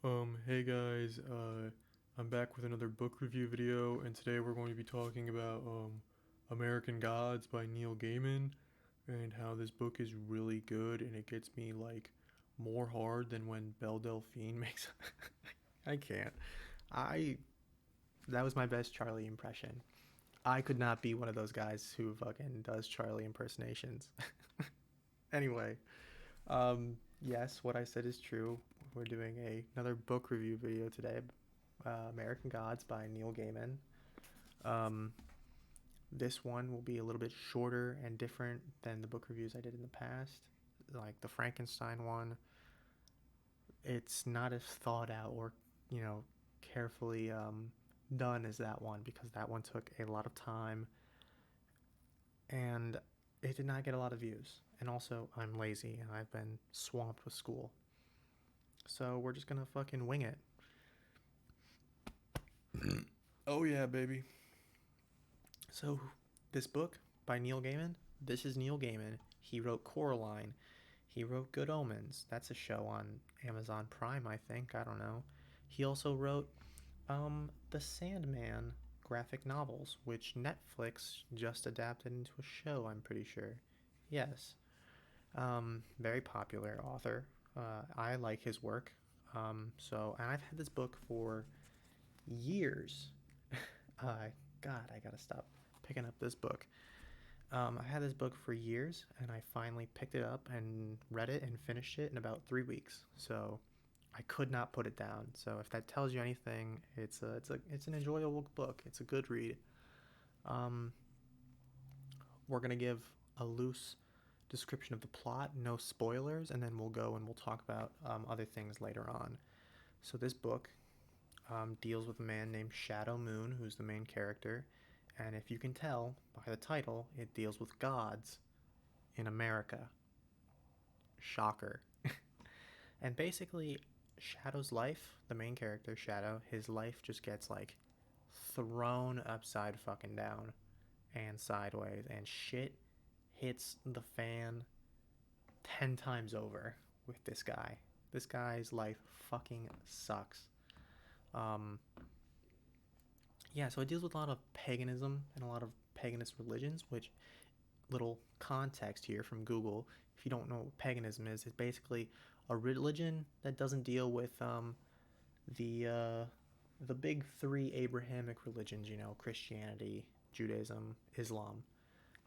Hey guys, I'm back with another book review video, and today we're going to be talking about American Gods by Neil Gaiman, and how this book is really good, and it gets me like more hard than when Belle Delphine makes. I can't. I That was my best Charlie impression. I could not be one of those guys who fucking does Charlie impersonations. Anyway, yes, what I said is true. We're doing another book review video today. American Gods by Neil Gaiman. Um, this one will be a little bit shorter and different than the book reviews I did in the past. Like the Frankenstein one, it's not as thought out or, you know, carefully done as that one because that one took a lot of time and it did not get a lot of views. And also, I'm lazy and I've been swamped with school. So we're just gonna fucking wing it. Oh, yeah, baby. So, this book by Neil Gaiman, this is Neil Gaiman. He wrote Coraline. He wrote Good Omens. That's a show on Amazon Prime, I think. I don't know. He also wrote the Sandman graphic novels, which Netflix just adapted into a show, I'm pretty sure. Yes. Very popular author. I like his work. And I've had this book for years. Uh, God, I gotta stop picking up this book. I had this book for years, and I finally picked it up and read it and finished it in about 3 weeks. So I could not put it down. So if that tells you anything, it's an enjoyable book. It's a good read. Um, we're gonna give a loose description of the plot, no spoilers, and then we'll go and we'll talk about other things later on. So this book deals with a man named Shadow Moon, who's the main character. And if you can tell by the title, it deals with gods in America. Shocker. And basically, Shadow's life, the main character, Shadow, his life just gets like thrown upside fucking down and sideways, and shit hits the fan 10 times over with this guy. This guy's life fucking sucks. Um, yeah, so it deals with a lot of paganism and a lot of paganist religions, which, little context here from Google, if you don't know what paganism is, it's basically a religion that doesn't deal with the uh, the big three Abrahamic religions, you know, Christianity, Judaism, Islam.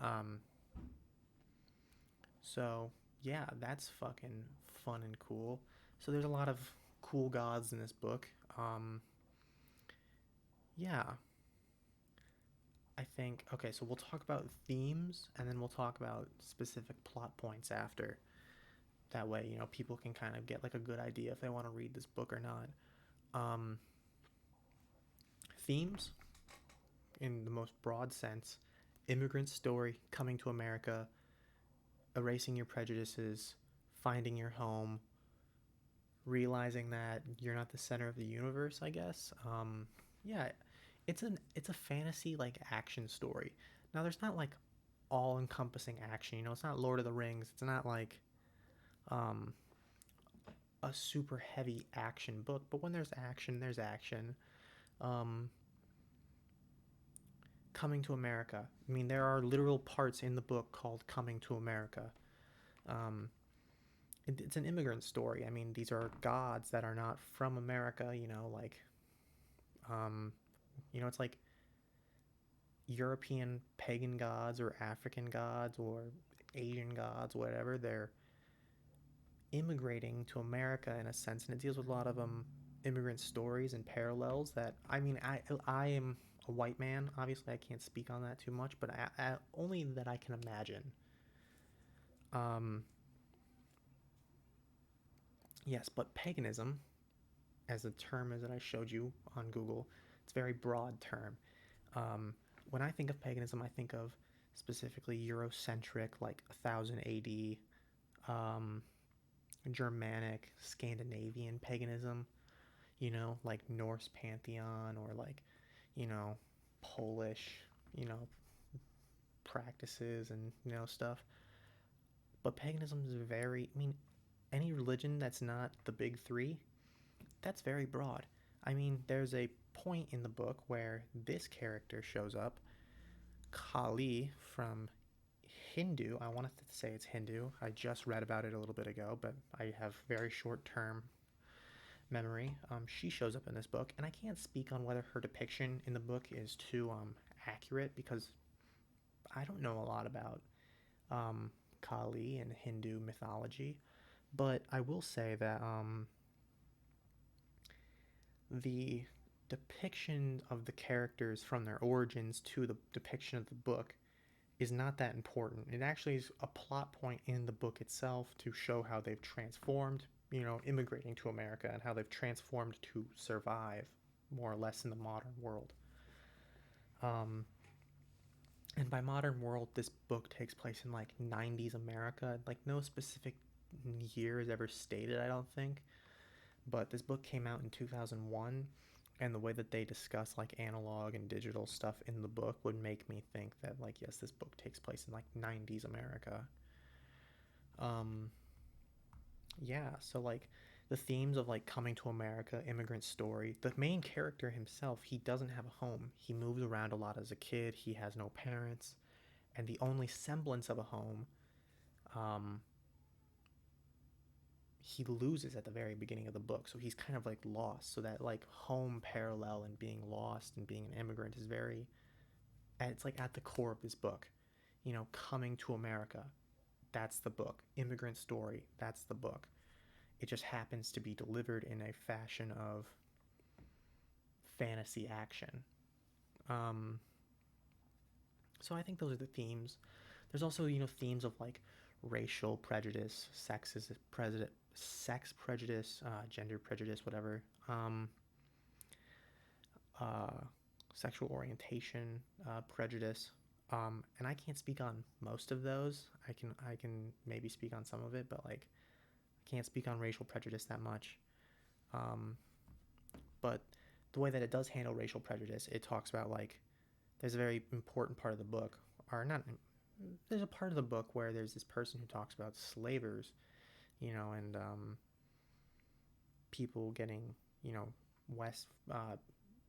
Um, so yeah, that's fucking fun and cool. So there's a lot of cool gods in this book. Yeah, I think okay. So we'll talk about themes, and then we'll talk about specific plot points after. That way, you know, people can kind of get like a good idea if they want to read this book or not. Um, Themes, in the most broad sense: immigrant story, coming to America, erasing your prejudices, finding your home, realizing that you're not the center of the universe, I guess. Yeah, it's a fantasy like action story. Now there's not like all encompassing action, you know, it's not Lord of the Rings. It's not like um a super heavy action book, but when there's action, there's action. Um Coming to America. I mean, there are literal parts in the book called Coming to America. Um it's an immigrant story. I mean, these are gods that are not from America, you know, like um it's like European pagan gods or African gods or Asian gods, whatever. They're immigrating to America in a sense, and it deals with a lot of immigrant stories and parallels. That I mean, I am a white man. Obviously, I can't speak on that too much, but only that I can imagine. Um, yes, but paganism, as a term as that I showed you on Google, it's a very broad term. Um, when I think of paganism, I think of specifically Eurocentric, like 1000 AD, um, Germanic, Scandinavian paganism, you know, like Norse pantheon or like, you know, Polish, you know, practices and, you know, stuff. But paganism is very, I mean, any religion that's not the big three, that's very broad. I mean, there's a point in the book where this character shows up, Kali from Hindu. I wanted to say it's Hindu. I just read about it a little bit ago, but I have very short term memory. She shows up in this book, and I can't speak on whether her depiction in the book is too accurate because I don't know a lot about um, Kali and Hindu mythology. But I will say that the depiction of the characters from their origins to the depiction of the book is not that important. It actually is a plot point in the book itself to show how they've transformed, immigrating to America and how they've transformed to survive more or less in the modern world. Um, and by modern world, this book takes place in like 90s America. Like no specific year is ever stated, I don't think. But this book came out in 2001, and the way that they discuss like analog and digital stuff in the book would make me think that like yes, this book takes place in like 90s America. Um yeah, so like the themes of like coming to America, immigrant story. The main character himself, he doesn't have a home. He moves around a lot as a kid. He has no parents, and the only semblance of a home um he loses at the very beginning of the book. So he's kind of like lost. So that like home parallel and being lost and being an immigrant is very, it's like at the core of this book. Coming to America, that's the book. Immigrant story, that's the book. It just happens to be delivered in a fashion of fantasy action. Um, so I think those are the themes. There's also, themes of like racial prejudice, sex prejudice, gender prejudice, whatever. Uh, Sexual orientation prejudice. And I can't speak on most of those. I can maybe speak on some of it, but like I can't speak on racial prejudice that much. Um, but the way that it does handle racial prejudice, it talks about like there's a very important part of the book, or not. There's a part of the book where there's this person who talks about slavers, and people getting, you know, West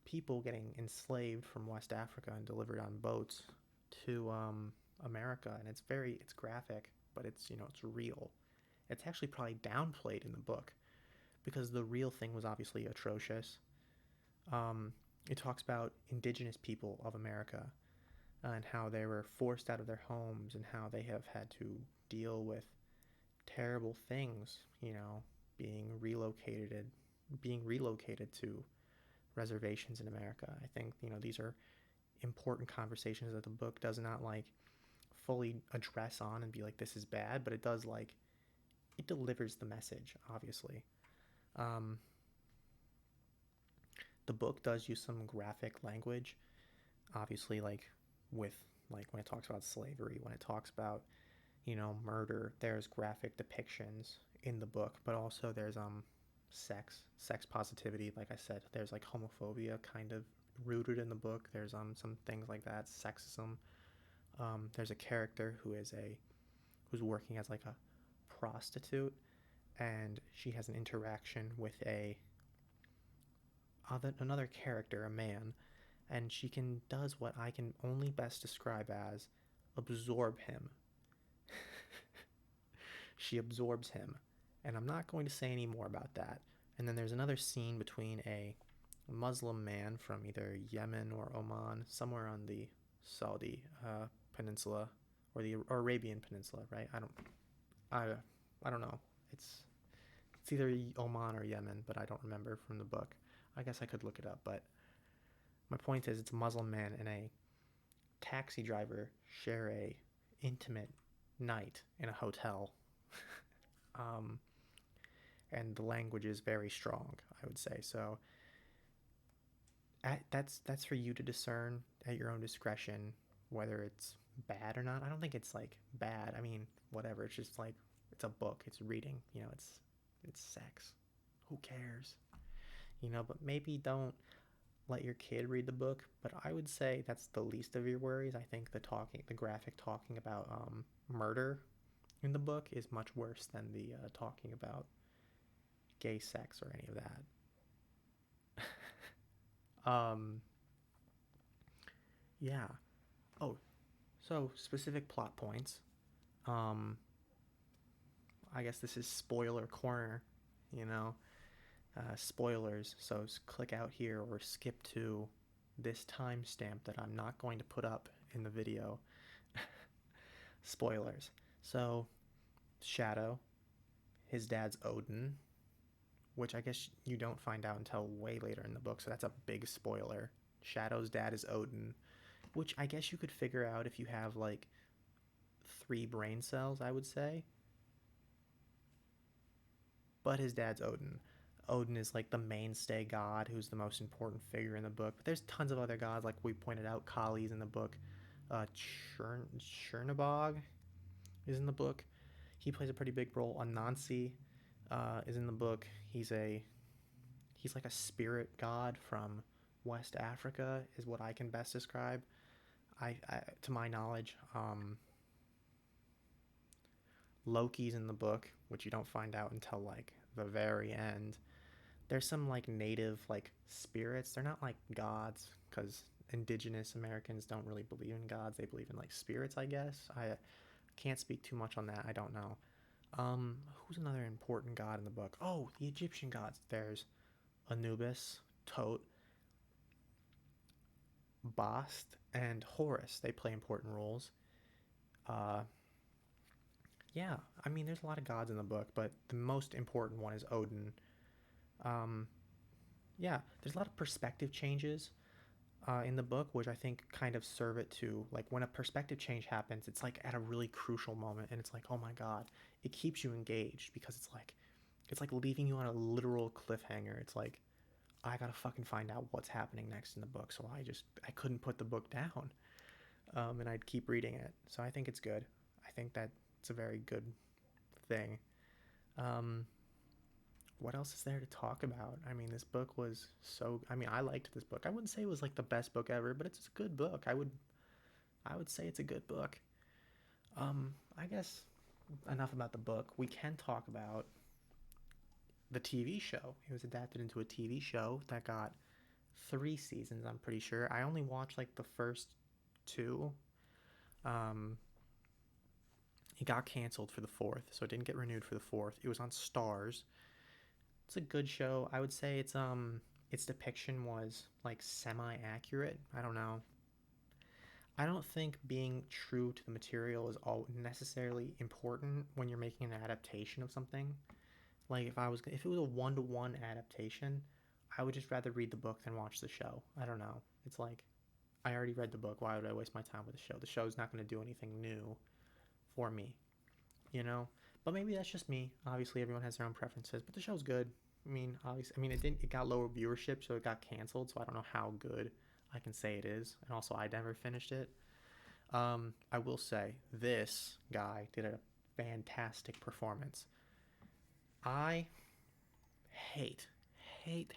people getting enslaved from West Africa and delivered on boats to America, and it's graphic, but it's real. It's actually probably downplayed in the book because the real thing was obviously atrocious. Um, it talks about indigenous people of America and how they were forced out of their homes and how they have had to deal with terrible things, being relocated being relocated to reservations in America. I think, these are important conversations that the book does not like fully address on and be like this is bad, but it does like it delivers the message, obviously. Um, the book does use some graphic language, obviously, like with like when it talks about slavery, when it talks about murder, there's graphic depictions in the book, but also there's sex positivity. Like I said, there's like homophobia kind of rooted in the book. There's some things like that, sexism. There's a character who's working as like a prostitute, and she has an interaction with another character, a man, and she can does what I can only best describe as absorb him. She absorbs him, and I'm not going to say any more about that. And then there's another scene between a Muslim man from either Yemen or Oman, somewhere on the Saudi peninsula or the Arabian Peninsula, right? I I don't know. It's either Oman or Yemen, but I don't remember from the book. I guess I could look it up, but my point is, it's a Muslim man and a taxi driver share a intimate night in a hotel. um, and the language is very strong, I would say. So that's for you to discern at your own discretion whether it's bad or not. I don't think it's like bad. I mean, whatever. It's just like it's a book. It's reading. It's sex. Who cares? But maybe don't let your kid read the book. But I would say that's the least of your worries. I think the graphic talking about murder in the book is much worse than the talking about gay sex or any of that. Um, yeah. Oh, so specific plot points. Um, I guess this is spoiler corner, you know, spoilers. So click out here or skip to this timestamp that I'm not going to put up in the video. Spoilers. So, Shadow, his dad's Odin, which I guess you don't find out until way later in the book, so that's a big spoiler. Shadow's dad is Odin, which I guess you could figure out if you have like 3 brain cells, I would say. But his dad's Odin. Odin is like the mainstay god who's the most important figure in the book. But there's tons of other gods, like we pointed out. Kali's in the book. Chernabog is in the book. He plays a pretty big role. Anansi is in the book. He's like a spirit god from West Africa, is what I can best describe. To my knowledge, Loki's in the book, which you don't find out until like the very end. There's some like native like spirits. They're not like gods because indigenous Americans don't really believe in gods. They believe in like spirits, I guess. I can't speak too much on that. I don't know. Who's another important god in the book? Oh, the Egyptian gods. There's Anubis, Tot, Bast, and Horus. They play important roles. Uh, yeah, I mean, there's a lot of gods in the book, but the most important one is Odin. Um, yeah, there's a lot of perspective changes in the book, which I think kind of serve it to like when a perspective change happens, it's like at a really crucial moment, and it's like, oh my god, it keeps you engaged because it's like leaving you on a literal cliffhanger. It's like I gotta fucking find out what's happening next in the book, so I couldn't put the book down, and I'd keep reading it. So I think it's good. I think that it's a very good thing. Um, what else is there to talk about? I mean, this book was so. I mean, I liked this book. I wouldn't say it was like the best book ever, but it's a good book. I would say it's a good book. I guess enough about the book. We can talk about the TV show. It was adapted into a TV show that got 3 seasons. I'm pretty sure. I only watched like the first two. Um, it got canceled for the fourth, so it didn't get renewed for the fourth. It was on Stars. It's a good show. I would say its depiction was like semi accurate. I don't know. I don't think being true to the material is all necessarily important when you're making an adaptation of something. Like if it was a 1-to-1 adaptation, I would just rather read the book than watch the show. I don't know. It's like I already read the book. Why would I waste my time with the show? The show's not going to do anything new for me, you know? But maybe that's just me. Obviously, everyone has their own preferences, but the show's good. It got lower viewership, so it got canceled. So I don't know how good I can say it is. And also, I never finished it. I will say this guy did a fantastic performance. I hate, hate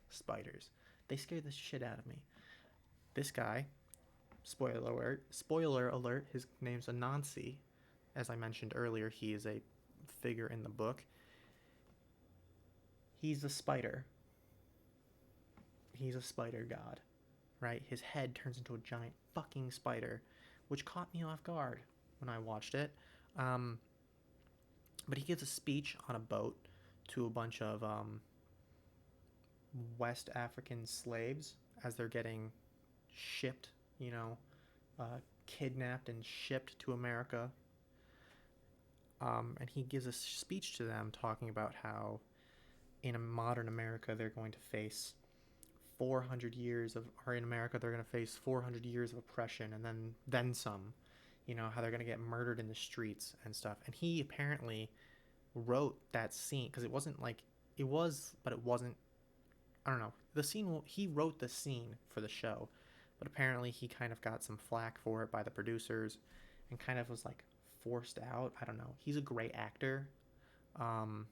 spiders. They scare the shit out of me. This guy, spoiler alert, his name's Anansi. As I mentioned earlier, he is a figure in the book. He's a spider. He's a spider god, right? His head turns into a giant fucking spider, which caught me off guard when I watched it. Um, but he gives a speech on a boat to a bunch of West African slaves as they're getting shipped, you know, kidnapped and shipped to America. And he gives a speech to them talking about how in a modern America they're going to face 400 years of, or in America they're going to face 400 years of oppression and then some. You know, how they're going to get murdered in the streets and stuff. And he apparently wrote that scene because it wasn't like it was, but it wasn't. I don't know. The scene he wrote the scene for the show, but apparently he kind of got some flack for it by the producers, and kind of was like forced out. I don't know. He's a great actor. Um,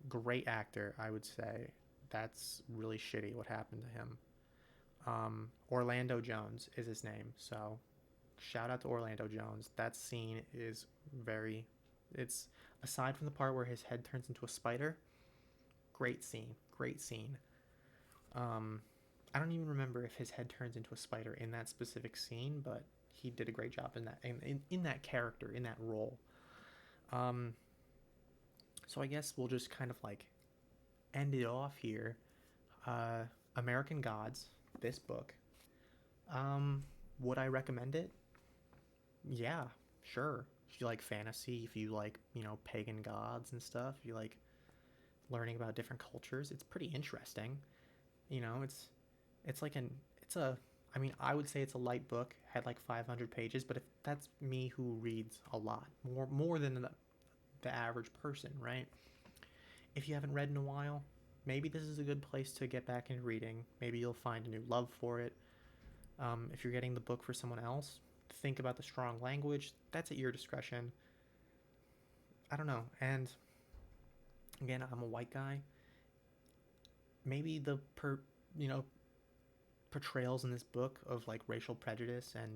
Great actor, I would say. That's really shitty what happened to him. Orlando Jones is his name, so shout out to Orlando Jones. That scene is it's aside from the part where his head turns into a spider, great scene, great scene. I don't even remember if his head turns into a spider in that specific scene, but he did a great job in that in that character, in that role. Um, so I guess we'll just kind of like end it off here. Uh, American Gods, this book. Um, would I recommend it? Yeah, sure. If you like fantasy, if you like, pagan gods and stuff, if you like learning about different cultures, it's pretty interesting. You know, it's like an it's a I mean, I would say it's a light book, had like 500 pages, but if that's me who reads a lot, more than the average person, right? If you haven't read in a while, maybe this is a good place to get back into reading. Maybe you'll find a new love for it. If you're getting the book for someone else, think about the strong language. That's at your discretion. I don't know. And again, I'm a white guy. Maybe you know portrayals in this book of like racial prejudice and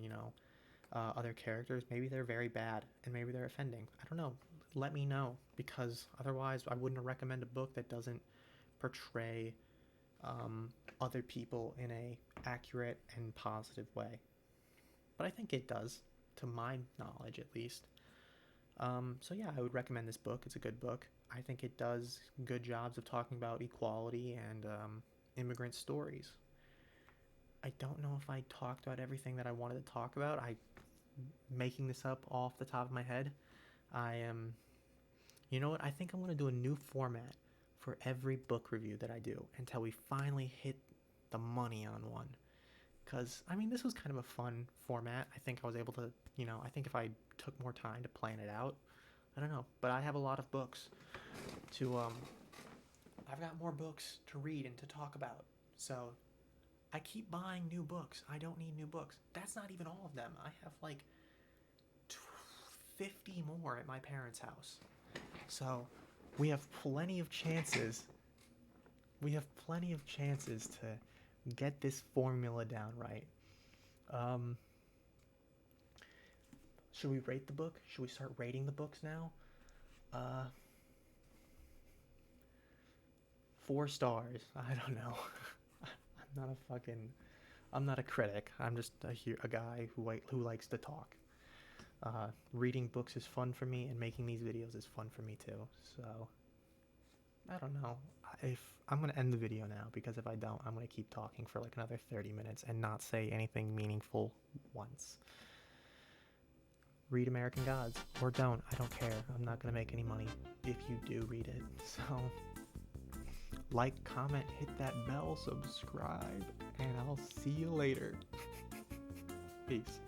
other characters, maybe they're very bad and maybe they're offending. I don't know. Let me know, because otherwise I wouldn't recommend a book that doesn't portray other people in a accurate and positive way. But I think it does, to my knowledge at least. So yeah, I would recommend this book. It's a good book. I think it does good jobs of talking about equality and immigrant stories. I don't know if I talked about everything that I wanted to talk about. I making this up off the top of my head. I am You know what? I think I'm going to do a new format for every book review that I do until we finally hit the money on one. Because, I mean, this was kind of a fun format. I think I was able to, I think if I took more time to plan it out, I don't know. But I have a lot of books I've got more books to read and to talk about. So I keep buying new books. I don't need new books. That's not even all of them. I have like 50 more at my parents' house. So we have plenty of chances. We have plenty of chances to get this formula down right. Um, should we rate the book? Should we start rating the books now? Uh, 4 stars. I don't know. I'm not a critic. I'm just a guy who likes to talk. Reading books is fun for me, and making these videos is fun for me too. So I don't know. If I'm gonna end the video now, because if I don't, I'm gonna keep talking for like another 30 minutes and not say anything meaningful once. Read American Gods, or don't. I don't care. I'm not gonna make any money if you do read it. So like, comment, hit that bell, subscribe, and I'll see you later. Peace.